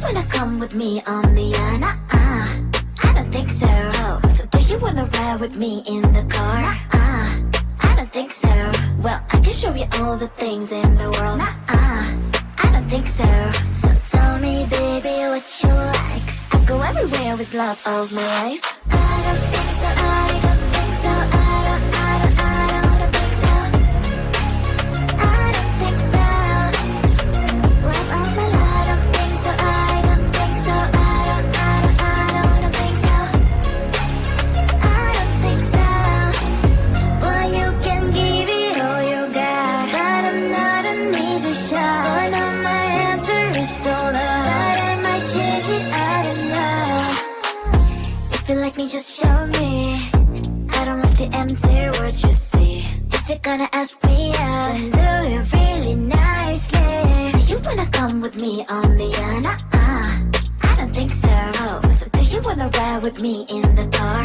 wanna come with me on the I don't think so. So do you wanna ride with me in the car? I don't think so. Well, I can show you all the things in the world. I don't think so. So tell me, baby, what you like. I'll go everywhere with love of my life. I don't think so. I don't think so. I don't think so. I don't think so. Love of my life. I don't think so. I don't think so. I don't think so. I don't think so. Well, you can give it all you got, but I'm not an easy shot. So now my answer is still no, but I might change it. I don't know. If you like me, just show me. I don't like the empty words you see. If you're gonna ask me out, then do it really nicely. Do you wanna come with me on the I don't think so. So do you wanna ride with me in the car?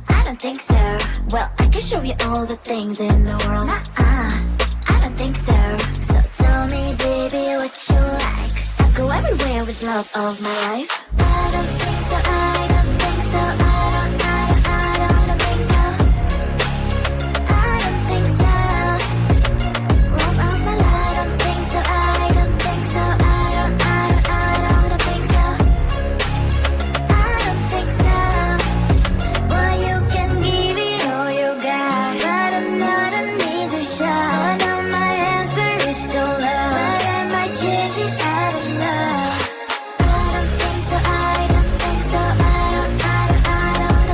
I don't think so. Well, I can show you all the things in the world. I don't think so. So tell me, baby, what you like. I'll go everywhere with love of my life. I don't think so. I don't think so. I don't think so. I don't think so. Love of my life. I don't think so. I don't think so. I don't think so. I don't think so. Well, you can give it all you got, but I'm not an easy shot. So now my answer is still no, but I might change it. I don't know. I don't think so. I don't think so. I don't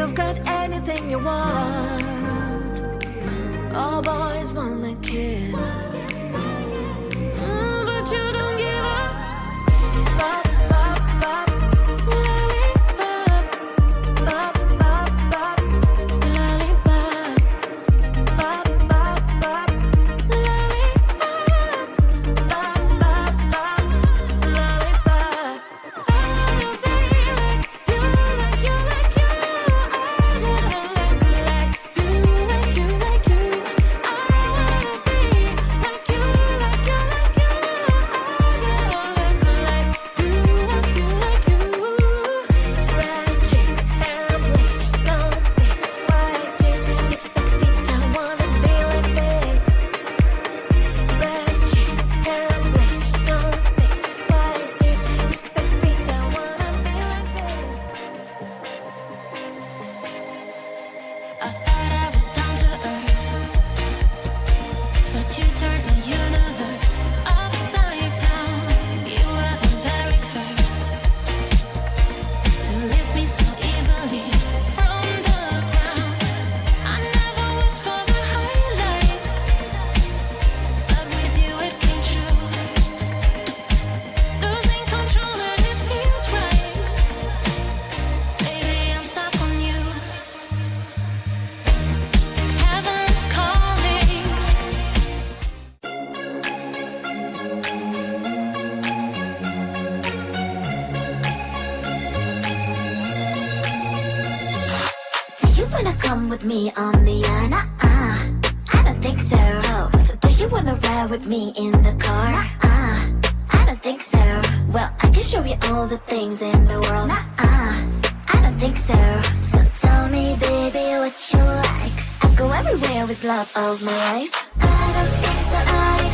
you've got anything you want. All boys wanna kiss, but you don't give up. Bop, bop, bop, lollipop. Bop, bop, bop, lollipop. Bop, bop, bop, lollipop. Bop, bop, bop, lollipop. I wanna be like you, like you, like you. I wanna look like you, like you, like you. I wanna be like you, like you, like you. I wanna look like you, like you, like you. Red cheeks, hair bleached, nose fixed, white teeth, 6 feet. I wanna be like this. Red cheeks, hair bleached, nose fixed, white teeth, 6 feet. I wanna be like this. I thought I was down to earth, but you turned my universe upside down. You were the very first to lift me so easily from the ground. I never wished for the high life, but with you it came true. Losing control and it feels right. Baby, I'm stuck on you. Heaven's calling. Do you wanna come with me on the I don't think so. So do you wanna ride with me in the car? I don't think so. Well, I can show you all the things in the world. I don't think so. So tell me, baby, what you like. I go everywhere with love of my life. I don't think so.